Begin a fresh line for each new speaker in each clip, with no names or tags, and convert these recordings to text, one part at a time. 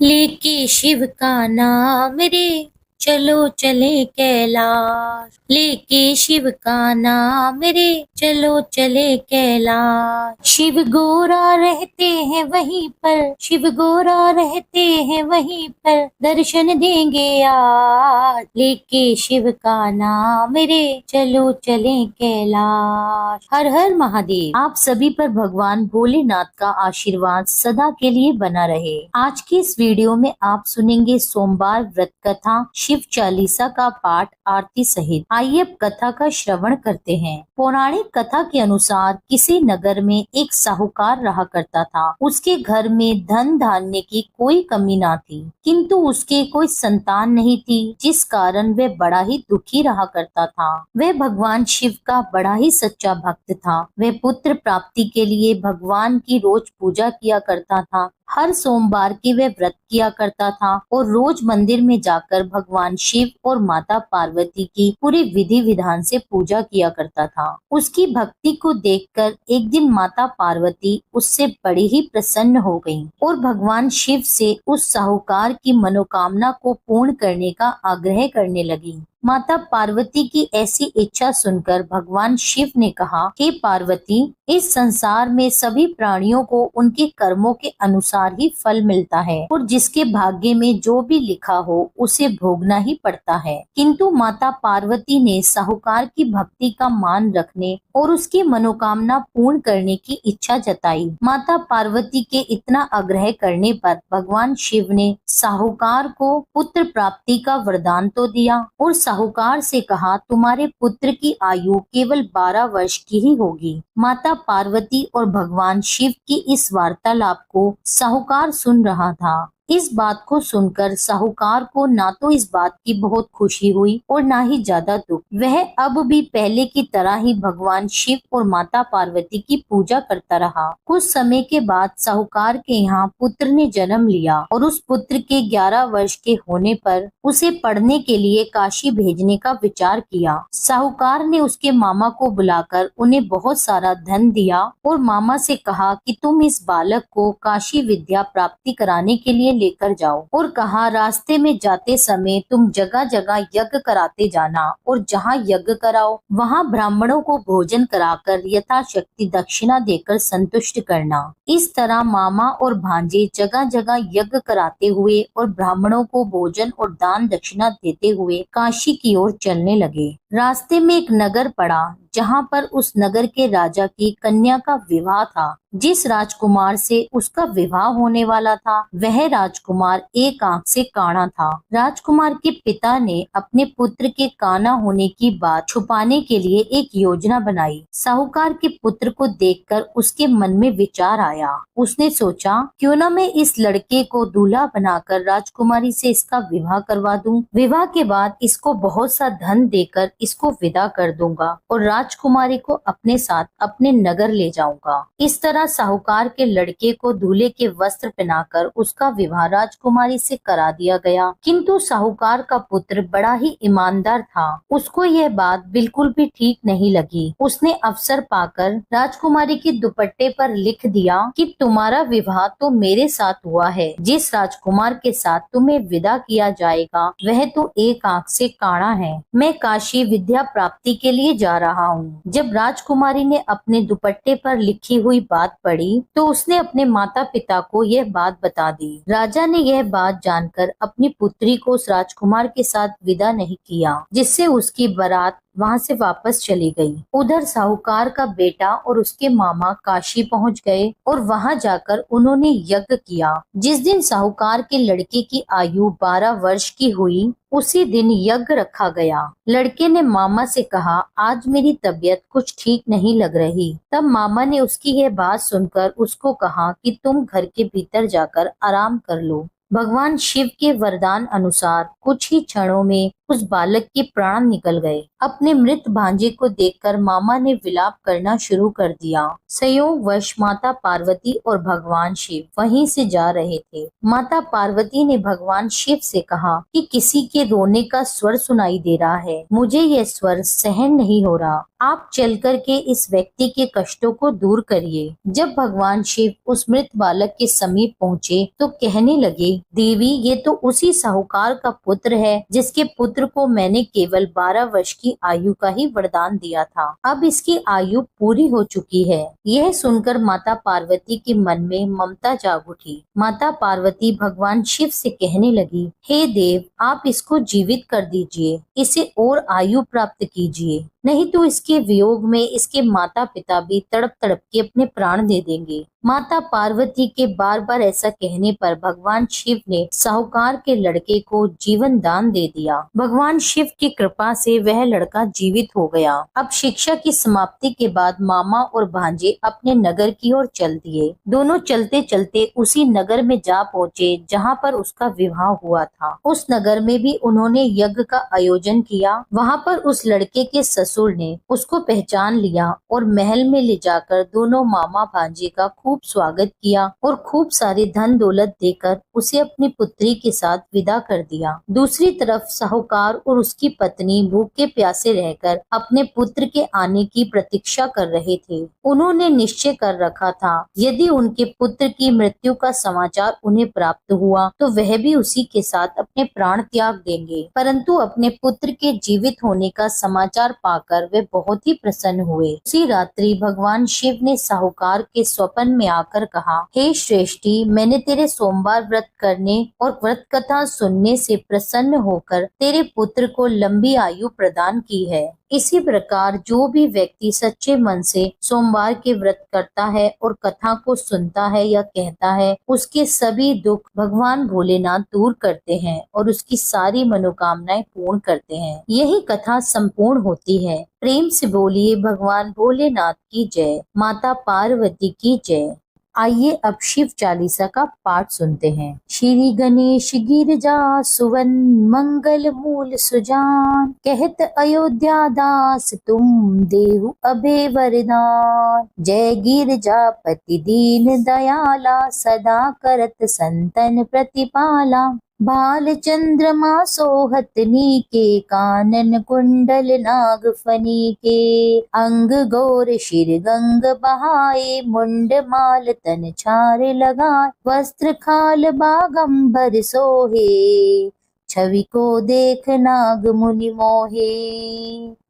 लेके शिव का नाम रे, चलो चले कैलाश। लेके शिव का नाम रे, चलो चले कैलाश। शिव गोरा रहते हैं वहीं पर, शिव गोरा रहते हैं वहीं पर, दर्शन देंगे आज। लेके शिव का नाम रे, चलो चले कैलाश। हर हर महादेव। आप सभी पर भगवान भोलेनाथ का आशीर्वाद सदा के लिए बना रहे। आज की इस वीडियो में आप सुनेंगे सोमवार व्रत कथा, शिव चालीसा का पाठ आरती सहित। आइए अब कथा का श्रवण करते हैं। पौराणिक कथा के अनुसार किसी नगर में एक साहूकार रहा करता था। उसके घर में धन धान्य की कोई कमी ना थी, किंतु उसके कोई संतान नहीं थी, जिस कारण वह बड़ा ही दुखी रहा करता था। वह भगवान शिव का बड़ा ही सच्चा भक्त था। वह पुत्र प्राप्ति के लिए भगवान की रोज पूजा किया करता था। हर सोमवार की वह व्रत किया करता था और रोज मंदिर में जाकर भगवान शिव और माता पार्वती की पूरी विधि विधान से पूजा किया करता था। उसकी भक्ति को देखकर एक दिन माता पार्वती उससे बड़ी ही प्रसन्न हो गईं और भगवान शिव से उस साहूकार की मनोकामना को पूर्ण करने का आग्रह करने लगी। माता पार्वती की ऐसी इच्छा सुनकर भगवान शिव ने कहा, हे पार्वती, इस संसार में सभी प्राणियों को उनके कर्मों के अनुसार ही फल मिलता है और जिसके भाग्य में जो भी लिखा हो उसे भोगना ही पड़ता है। किंतु माता पार्वती ने साहूकार की भक्ति का मान रखने और उसकी मनोकामना पूर्ण करने की इच्छा जताई। माता पार्वती के इतना आग्रह करने पर भगवान शिव ने साहूकार को पुत्र प्राप्ति का वरदान तो दिया और साहूकार से कहा, तुम्हारे पुत्र की आयु केवल 12 वर्ष की ही होगी। माता पार्वती और भगवान शिव की इस वार्तालाप को साहूकार सुन रहा था। इस बात को सुनकर साहूकार को ना तो इस बात की बहुत खुशी हुई और ना ही ज्यादा दुख। वह अब भी पहले की तरह ही भगवान शिव और माता पार्वती की पूजा करता रहा। कुछ समय के बाद साहूकार के यहाँ पुत्र ने जन्म लिया और उस पुत्र के 11 वर्ष के होने पर उसे पढ़ने के लिए काशी भेजने का विचार किया। साहूकार ने उसके मामा को बुलाकर उन्हें बहुत सारा धन दिया और मामा से कहा कि तुम इस बालक को काशी विद्या प्राप्ति कराने के लिए लेकर जाओ और कहा, रास्ते में जाते समय तुम जगह जगह यज्ञ कराते जाना और जहाँ यज्ञ कराओ वहाँ ब्राह्मणों को भोजन कराकर यथाशक्ति दक्षिणा देकर संतुष्ट करना। इस तरह मामा और भांजे जगह जगह यज्ञ कराते हुए और ब्राह्मणों को भोजन और दान दक्षिणा देते हुए काशी की ओर चलने लगे। रास्ते में एक नगर पड़ा जहाँ पर उस नगर के राजा की कन्या का विवाह था। जिस राजकुमार से उसका विवाह होने वाला था वह राजकुमार एक आंख से काना था। राजकुमार के पिता ने अपने पुत्र के काना होने की बात छुपाने के लिए एक योजना बनाई। साहूकार के पुत्र को देखकर उसके मन में विचार आया। उसने सोचा, क्यों न मैं इस लड़के को दूल्हा बनाकर राजकुमारी से इसका विवाह करवा दूं। विवाह के बाद इसको बहुत सा धन देकर इसको विदा कर दूंगा और राजकुमारी को अपने साथ अपने नगर ले जाऊंगा। इस तरह साहूकार के लड़के को दूल्हे के वस्त्र पहनाकर उसका विवाह राजकुमारी से करा दिया गया। किंतु साहूकार का पुत्र बड़ा ही ईमानदार था। उसको यह बात बिल्कुल भी ठीक नहीं लगी। उसने अवसर पाकर राजकुमारी के दुपट्टे पर लिख दिया कि तुम्हारा विवाह तो मेरे साथ हुआ है। जिस राजकुमार के साथ तुम्हें विदा किया जाएगा वह तो एक आंख से काना है। मैं काशी विद्या प्राप्ति के लिए जा रहा हूँ। जब राजकुमारी ने अपने दुपट्टे पर लिखी हुई बात पढ़ी तो उसने अपने माता पिता को यह बात बता दी। राजा ने यह बात जानकर अपनी पुत्री को उस राजकुमार के साथ विदा नहीं किया, जिससे उसकी बारात वहाँ से वापस चली गई। उधर साहूकार का बेटा और उसके मामा काशी पहुँच गए और वहाँ जाकर उन्होंने यज्ञ किया। जिस दिन साहूकार के लड़के की आयु 12 वर्ष की हुई उसी दिन यज्ञ रखा गया। लड़के ने मामा से कहा, आज मेरी तबीयत कुछ ठीक नहीं लग रही। तब मामा ने उसकी यह बात सुनकर उसको कहा कि तुम घर के भीतर जाकर आराम कर लो। भगवान शिव के वरदान अनुसार कुछ ही क्षणों में उस बालक के प्राण निकल गए। अपने मृत भांजे को देखकर मामा ने विलाप करना शुरू कर दिया। संयोगवश माता पार्वती और भगवान शिव वहीं से जा रहे थे। माता पार्वती ने भगवान शिव से कहा कि किसी के रोने का स्वर सुनाई दे रहा है। मुझे यह स्वर सहन नहीं हो रहा। आप चल कर के इस व्यक्ति के कष्टों को दूर करिए। जब भगवान शिव उस मृत बालक के समीप पहुँचे तो कहने लगे, देवी ये तो उसी साहूकार का पुत्र है जिसके पुत्र को मैंने केवल 12 वर्ष की आयु का ही वरदान दिया था। अब इसकी आयु पूरी हो चुकी है। यह सुनकर माता पार्वती के मन में ममता जाग उठी। माता पार्वती भगवान शिव से कहने लगी, हे देव, आप इसको जीवित कर दीजिए, इसे और आयु प्राप्त कीजिए, नहीं तो इसके वियोग में इसके माता पिता भी तड़प तड़प के अपने प्राण दे देंगे। माता पार्वती के बार बार ऐसा कहने पर भगवान शिव ने साहूकार के लड़के को जीवन दान दे दिया। भगवान शिव की कृपा से वह लड़का जीवित हो गया। अब शिक्षा की समाप्ति के बाद मामा और भांजे अपने नगर की ओर चल दिए। दोनों चलते चलते उसी नगर में जा पहुँचे जहाँ पर उसका विवाह हुआ था। उस नगर में भी उन्होंने यज्ञ का आयोजन किया। वहाँ पर उस लड़के के ससुर ने उसको पहचान लिया और महल में ले जाकर दोनों मामा भांजे का खूब स्वागत किया और खूब सारी धन दौलत देकर उसे अपनी पुत्री के साथ विदा कर दिया। दूसरी तरफ साहूकार और उसकी पत्नी भूखे प्यासे रहकर अपने पुत्र के आने की प्रतीक्षा कर रहे थे। उन्होंने निश्चय कर रखा था यदि उनके पुत्र की मृत्यु का समाचार उन्हें प्राप्त हुआ तो वह भी उसी के साथ अपने प्राण त्याग देंगे। परंतु अपने पुत्र के जीवित होने का समाचार पाकर वे बहुत ही प्रसन्न हुए। उसी रात्रि भगवान शिव ने साहूकार के स्वप्न में आकर कहा, हे श्रेष्ठी, मैंने तेरे सोमवार व्रत करने और व्रत कथा सुनने से प्रसन्न होकर तेरे पुत्र को लंबी आयु प्रदान की है। इसी प्रकार जो भी व्यक्ति सच्चे मन से सोमवार के व्रत करता है और कथा को सुनता है या कहता है, उसके सभी दुख भगवान भोलेनाथ दूर करते हैं और उसकी सारी मनोकामनाएं पूर्ण करते हैं। यही कथा संपूर्ण होती है। प्रेम से बोलिए भगवान भोलेनाथ की जय, माता पार्वती की जय। आइए अब शिव चालीसा का पाठ सुनते हैं। श्री गणेश गिरजा सुवन मंगल मूल सुजान, कहत अयोध्या दास तुम देहु अभय वरदान। जय गिरजापति दीन दयाला, सदा करत संतन प्रतिपाला। बाल चंद्रमा सोहत नीके, कानन कुंडल नाग फनी के। अंग गौर शिर गंग बहाए, मुंड माल तन छार लगाए। वस्त्र खाल बागंबर सोहे, छवि को देख नाग मुनि मोहे।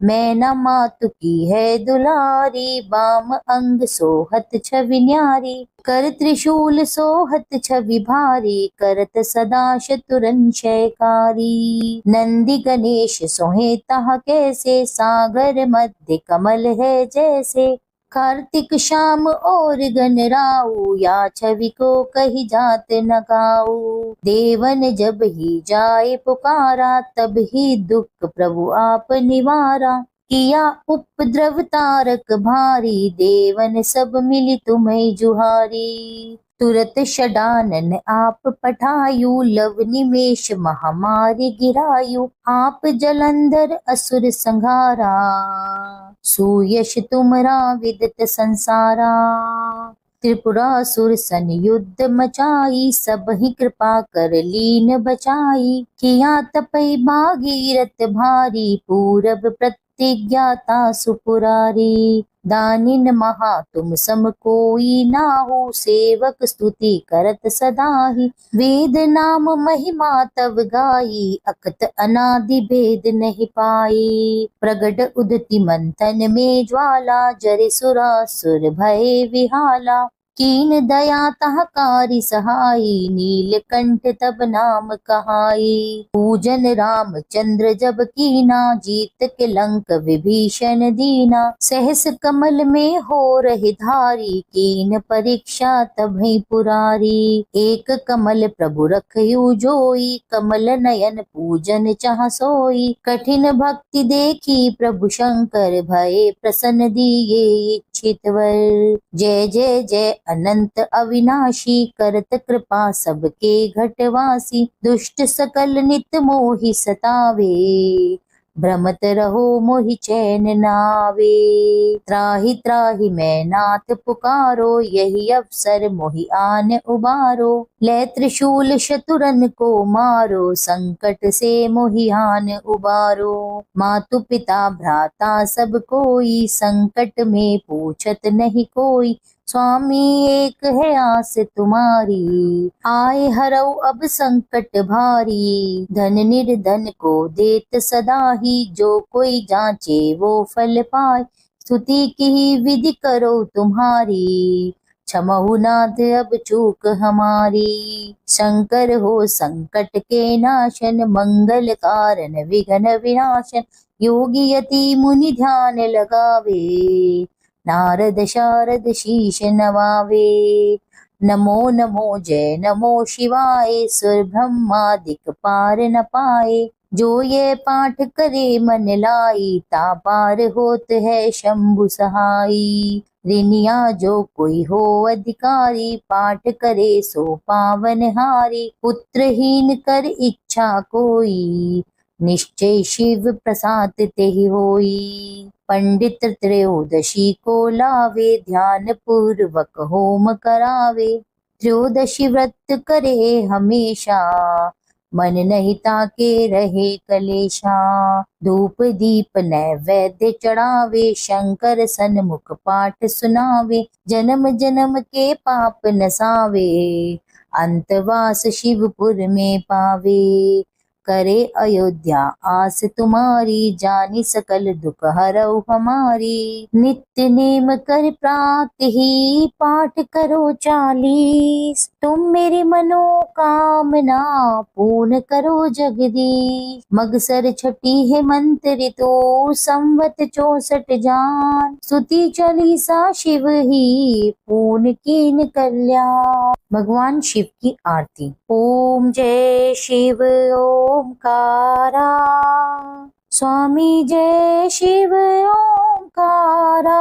मैना मातु की है दुलारी, बाम अंग सोहत छवि न्यारी। कर त्रिशूल सोहत छवि भारी, करत सदा शतुरन शयकारी। नंदी गणेश सोहे तह कैसे, सागर मध्य कमल है जैसे। कार्तिक शाम और गणराऊ, या छवि को कही जात न गाऊ। देवन जब ही जाए पुकारा, तब ही दुख प्रभु आप निवारा। किया उपद्रव तारक भारी, देवन सब मिली तुम्हें जुहारी। तुरत षडानन आप पठायु, लव निमेष महामारी गिरायु। आप जलंधर असुर संहारा, सुयश तुमरा विदित संसारा। त्रिपुरासुर सन युद्ध मचाई, सब ही कृपा कर लीन बचाई। किया तपई भागीरथ भारी, पूरब प्रतिज्ञाता सुपुरारी। दानिन महा तुम सम कोई नाहु, सेवक स्तुति करत सदाहि। वेद नाम महिमा तव गाई, अकत अनादि भेद नहीं पाई। प्रगट उदति मंथन में ज्वाला, जरे सुरासुर भय विहाला। कीन दया तहकारी सहाई, नीलकंठ तब नाम कहाई। पूजन रामचंद्र जब कीना, जीत के लंक विभीषण दीना। सहस कमल में हो रहे धारी, कीन परीक्षा तभी पुरारी। एक कमल प्रभु रखयु जोई, कमल नयन पूजन चाह सोई। कठिन भक्ति देखी प्रभु शंकर, भये प्रसन्न दिए इच्छित वर। जय जय जय अनंत अविनाशी, करत कृपा सबके घटवासी। दुष्ट सकल नित मोहि सतावे, भ्रमत रहो मोहि चैन नावे। त्राहि त्राहि मैं नाथ पुकारो, यही अवसर मोहि आन उबारो। ले त्रिशूल शतुरन को मारो, संकट से मोहि आन उबारो। मातु पिता भ्राता सब कोई, संकट में पूछत नहीं कोई। स्वामी एक है आस तुम्हारी, आए हरऊ अब संकट भारी। धन निर्धन को देत सदा ही, जो कोई जांचे वो फल पाए। स्तुति की विधि करो तुम्हारी, क्षमहु नाथ अब चूक हमारी। शंकर हो संकट के नाशन, मंगल कारण विघ्न विनाशन। योगी यति मुनि ध्यान लगावे, नारद शारद शीश नवावे। नमो नमो जय नमो शिवाय, सुर ब्रह्मादिक पार न पाए। जो ये पाठ करे मन लाई, ता पार होत है शंभु सहाई। ऋनिया जो कोई हो अधिकारी, पाठ करे सो पावन हारी। पुत्रहीन कर इच्छा कोई, निश्चय शिव प्रसाद तेहि होई। पंडित त्रयोदशी को लावे, ध्यान पूर्वक होम करावे। त्रयोदशी व्रत करे हमेशा, मन नहीं ताके रहे कलेशा। धूप दीप नैवेद्य चढ़ावे, शंकर सन्मुख पाठ सुनावे। जन्म जन्म के पाप नसावे, अंतवास शिवपुर में पावे। करे अयोध्या आस तुम्हारी, जानी सकल दुख हरऊ हमारी। नित्य नेम कर प्रात ही, पाठ करो 40। तुम मेरी मनोकामना पूर्ण करो जगदीश। मगसर छठी है मंत्र तो, संवत 64 जान। स्तुति चालीसा शिव ही, पूर्ण कीन कल्याण। भगवान शिव की आरती। ओम जय शिव ओमकारा, स्वामी जय शिव ओमकारा।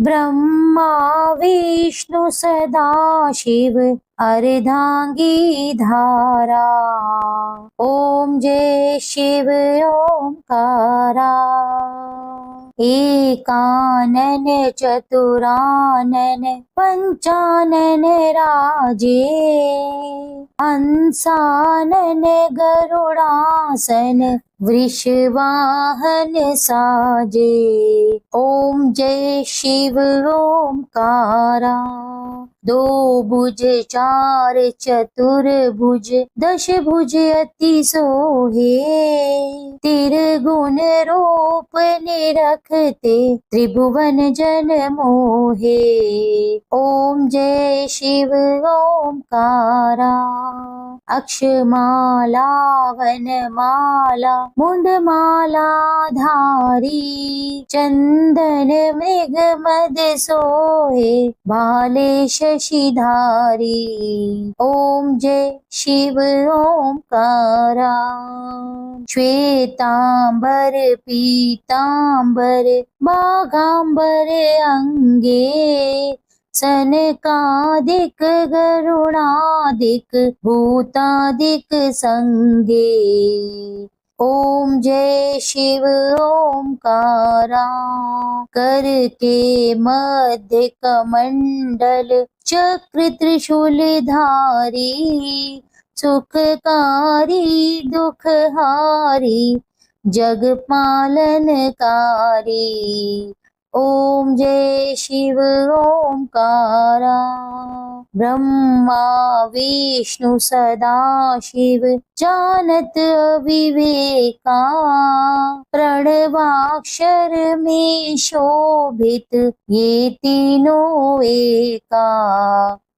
ब्रह्मा विष्णु सदा शिव, अर्धांगी धारा। ओम जय शिव ओमकारा। एकानन चतुरानन, पंचानन राजे। हंसानन गरुड़ासन, वृषवाहन साजे। ओम जय शिव ओमकारा। दो भुज चार चतुर्भुज, 10 भुज अति सोहे। त्रिगुण रूप निरखते, त्रिभुवन जन मोहे। ओम जय शिव ओमकारा। अक्षमाला वनमाला, मुंडमाला धारी। चंदन मृग मद सोहे, भाले शशिधारी। ओम जय शिव ओमकारा। श्वेतांबर पीतांबर, बाघांबर अंगे। सनकादिक गरुणादिक, भूतादिक संगे। ओम जय शिव ओमकारा। कर के मध्य कमंडल, चक्र त्रिशूल धारी। सुखकारी दुखहारी, जग पालनकारी। ओम जय शिव ओमकारा। ब्रह्मा विष्णु सदा शिव, जानत अविवेका। प्रणवाक्षर में शोभित, ये तीनों एका।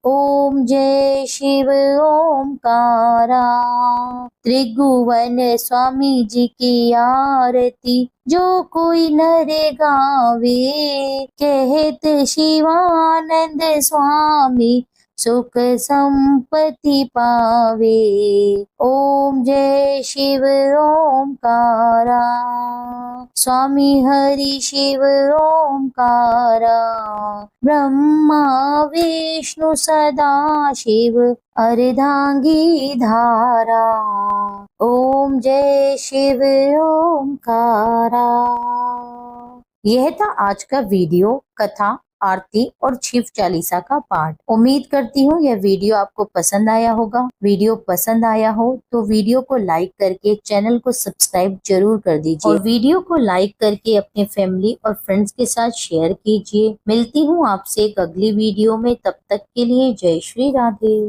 ओम जय शिव ओमकारा। त्रिभुवन स्वामी जी की आरती, जो कोई नर गावे। कहत शिवानंद स्वामी, सुख संपत्ति पावे। ओम जय शिव ओमकारा, स्वामी हरि शिव ओमकारा, ब्रह्मा विष्णु सदा शिव अर्धांगी धारा। ओम जय शिव ओमकारा। यह था आज का वीडियो, कथा, आरती और शिव चालीसा का पाठ। उम्मीद करती हूँ यह वीडियो आपको पसंद आया होगा। वीडियो पसंद आया हो तो वीडियो को लाइक करके चैनल को सब्सक्राइब जरूर कर दीजिए और वीडियो को लाइक करके अपने फैमिली और फ्रेंड्स के साथ शेयर कीजिए। मिलती हूँ आपसे एक अगली वीडियो में, तब तक के लिए जय श्री राधे।